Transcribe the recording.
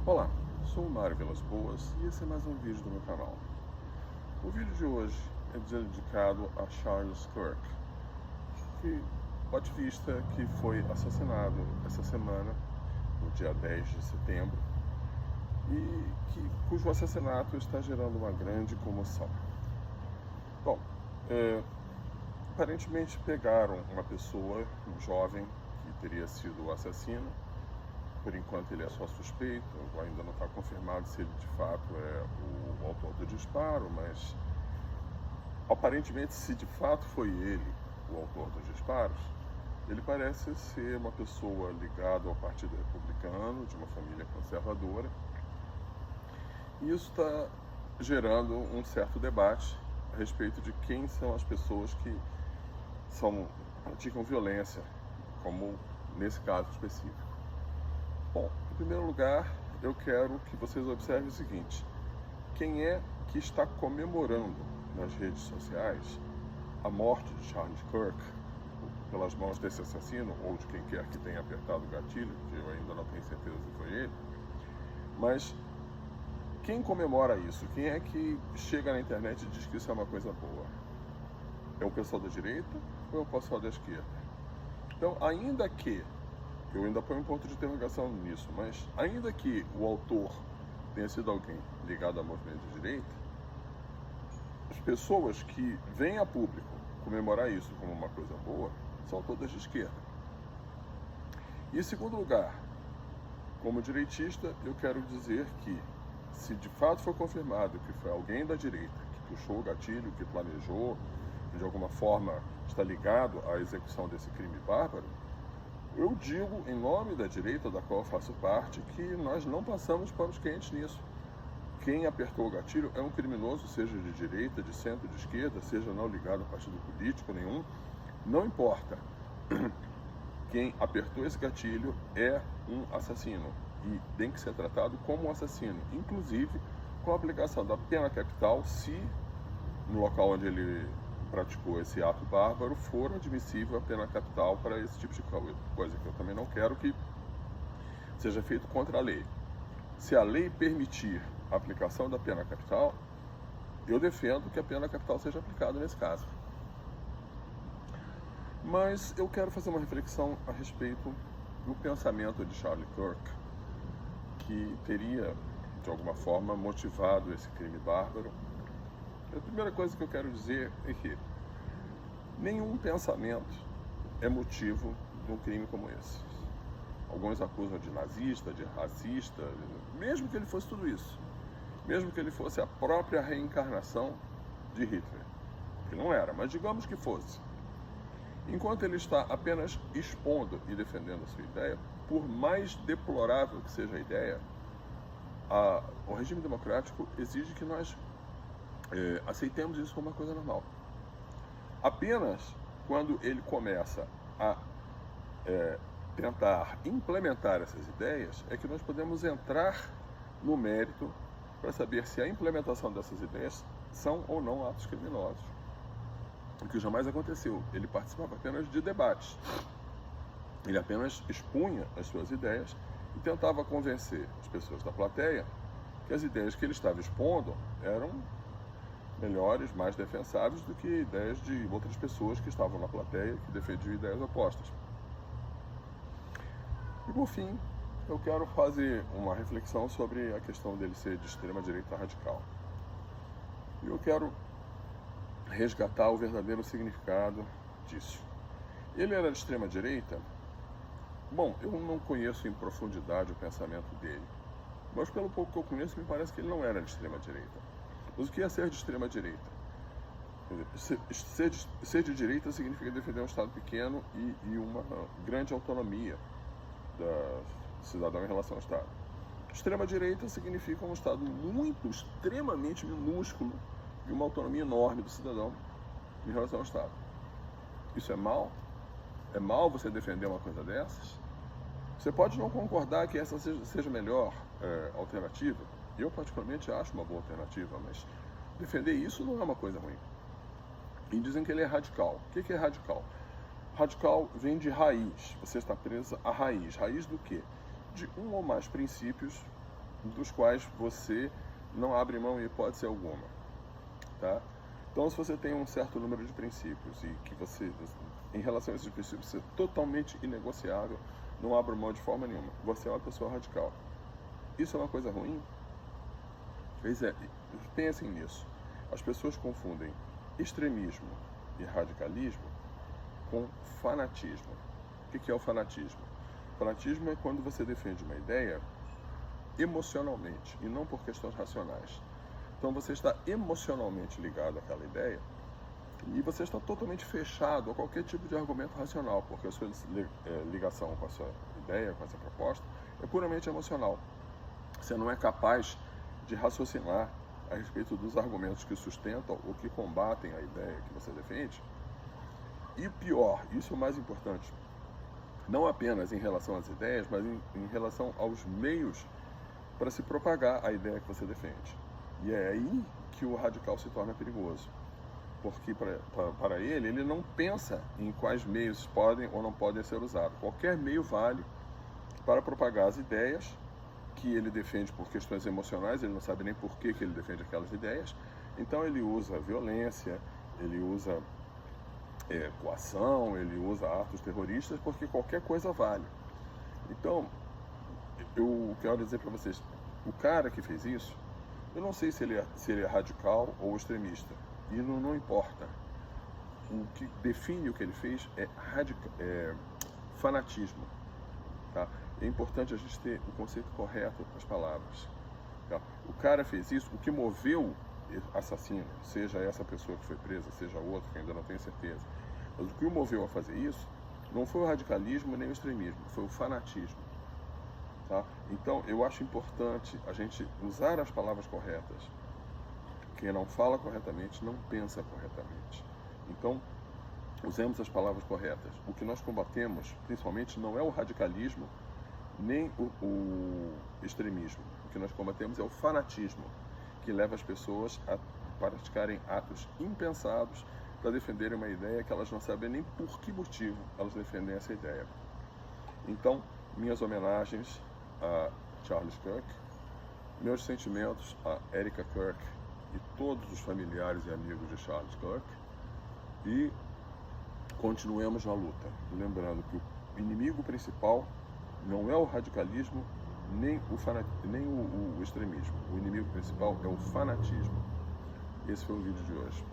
Olá, sou o Mário Vilas Boas e esse é mais um vídeo do meu canal. O vídeo de hoje é dedicado a Charles Kirk, o ativista que foi assassinado essa semana, no dia 10 de setembro, e cujo assassinato está gerando uma grande comoção. Bom, aparentemente pegaram uma pessoa, um jovem, que teria sido o assassino. Por enquanto ele é só suspeito, ainda não está confirmado se ele de fato é o autor do disparo, mas aparentemente, se de fato foi ele o autor dos disparos, ele parece ser uma pessoa ligada ao Partido Republicano, de uma família conservadora, e isso está gerando um certo debate a respeito de quem são as pessoas que praticam violência, como nesse caso específico. Bom, em primeiro lugar, eu quero que vocês observem o seguinte: quem é que está comemorando nas redes sociais a morte de Charles Kirk pelas mãos desse assassino, ou de quem quer que tenha apertado o gatilho, que eu ainda não tenho certeza se foi ele, mas quem comemora isso? Quem é que chega na internet e diz que isso é uma coisa boa? É o pessoal da direita ou é o pessoal da esquerda? Então, ainda que eu ainda ponho um ponto de interrogação nisso, mas ainda que o autor tenha sido alguém ligado ao movimento de direita, as pessoas que vêm a público comemorar isso como uma coisa boa são todas de esquerda. E em segundo lugar, como direitista, eu quero dizer que, se de fato for confirmado que foi alguém da direita que puxou o gatilho, que planejou, que de alguma forma está ligado à execução desse crime bárbaro, eu digo, em nome da direita, da qual eu faço parte, que nós não passamos panos quentes nisso. Quem apertou o gatilho é um criminoso, seja de direita, de centro, de esquerda, seja não ligado a partido político nenhum, não importa. Quem apertou esse gatilho é um assassino e tem que ser tratado como um assassino, inclusive com a aplicação da pena capital, se no local onde ele praticou esse ato bárbaro for admissível a pena capital para esse tipo de coisa, que eu também não quero que seja feito contra a lei. Se a lei permitir a aplicação da pena capital, eu defendo que a pena capital seja aplicada nesse caso. Mas eu quero fazer uma reflexão a respeito do pensamento de Charles Kirk, que teria, de alguma forma, motivado esse crime bárbaro. A primeira coisa que eu quero dizer é que nenhum pensamento é motivo de um crime como esse. Alguns acusam de nazista, de racista, mesmo que ele fosse tudo isso. Mesmo que ele fosse a própria reencarnação de Hitler. Que não era, mas digamos que fosse. Enquanto ele está apenas expondo e defendendo a sua ideia, por mais deplorável que seja a ideia, o regime democrático exige que nós aceitemos isso como uma coisa normal. Apenas quando ele começa a tentar implementar essas ideias é que nós podemos entrar no mérito para saber se a implementação dessas ideias são ou não atos criminosos. O que jamais aconteceu. Ele participava apenas de debates. Ele apenas expunha as suas ideias e tentava convencer as pessoas da plateia que as ideias que ele estava expondo eram melhores, mais defensáveis do que ideias de outras pessoas que estavam na plateia que defendiam ideias opostas. E por fim, eu quero fazer uma reflexão sobre a questão dele ser de extrema-direita radical. E eu quero resgatar o verdadeiro significado disso. Ele era de extrema-direita? Bom, eu não conheço em profundidade o pensamento dele, mas pelo pouco que eu conheço, me parece que ele não era de extrema-direita. Mas o que é ser de extrema-direita? Ser de direita significa defender um Estado pequeno e uma grande autonomia do cidadão em relação ao Estado. Extrema-direita significa um Estado extremamente minúsculo e uma autonomia enorme do cidadão em relação ao Estado. Isso é mal? É mal você defender uma coisa dessas? Você pode não concordar que essa seja a melhor alternativa. Eu particularmente acho uma boa alternativa, mas defender isso não é uma coisa ruim. E dizem que ele é radical. O que é radical? Radical vem de raiz. Você está presa à raiz. Raiz do quê? De um ou mais princípios dos quais você não abre mão em hipótese alguma, tá? Então, se você tem um certo número de princípios e que você, em relação a esses princípios, é totalmente inegociável, não abre mão de forma nenhuma, você é uma pessoa radical. Isso é uma coisa ruim? Pois é, pensem nisso. As pessoas confundem extremismo e radicalismo com fanatismo. O que é o fanatismo? O fanatismo é quando você defende uma ideia emocionalmente e não por questões racionais. Então você está emocionalmente ligado àquela ideia e você está totalmente fechado a qualquer tipo de argumento racional, porque a sua ligação com a sua ideia, com essa proposta, é puramente emocional. Você não é capaz de raciocinar a respeito dos argumentos que sustentam ou que combatem a ideia que você defende. E pior, isso é o mais importante, não apenas em relação às ideias, mas em relação aos meios para se propagar a ideia que você defende. E é aí que o radical se torna perigoso, porque para ele não pensa em quais meios podem ou não podem ser usados. Qualquer meio vale para propagar as ideias que ele defende por questões emocionais, ele não sabe nem por que ele defende aquelas ideias, então ele usa violência, ele usa coação, ele usa atos terroristas, porque qualquer coisa vale. Então, eu quero dizer para vocês, o cara que fez isso, eu não sei se ele é radical ou extremista, e não importa. O que define o que ele fez é fanatismo. Tá? É importante a gente ter o conceito correto das palavras. Tá? O cara fez isso, o que moveu o assassino, seja essa pessoa que foi presa, seja outro, que ainda não tenho certeza, mas o que o moveu a fazer isso não foi o radicalismo nem o extremismo, foi o fanatismo. Tá? Então, eu acho importante a gente usar as palavras corretas. Quem não fala corretamente não pensa corretamente. Então, usemos as palavras corretas. O que nós combatemos, principalmente, não é o radicalismo nem o extremismo. O que nós combatemos é o fanatismo, que leva as pessoas a praticarem atos impensados para defenderem uma ideia que elas não sabem nem por que motivo elas defendem essa ideia. Então, minhas homenagens a Charles Kirk, meus sentimentos a Erica Kirk e todos os familiares e amigos de Charles Kirk, e continuemos na luta, lembrando que o inimigo principal não é o radicalismo nem o extremismo. O inimigo principal é o fanatismo. Esse foi o vídeo de hoje.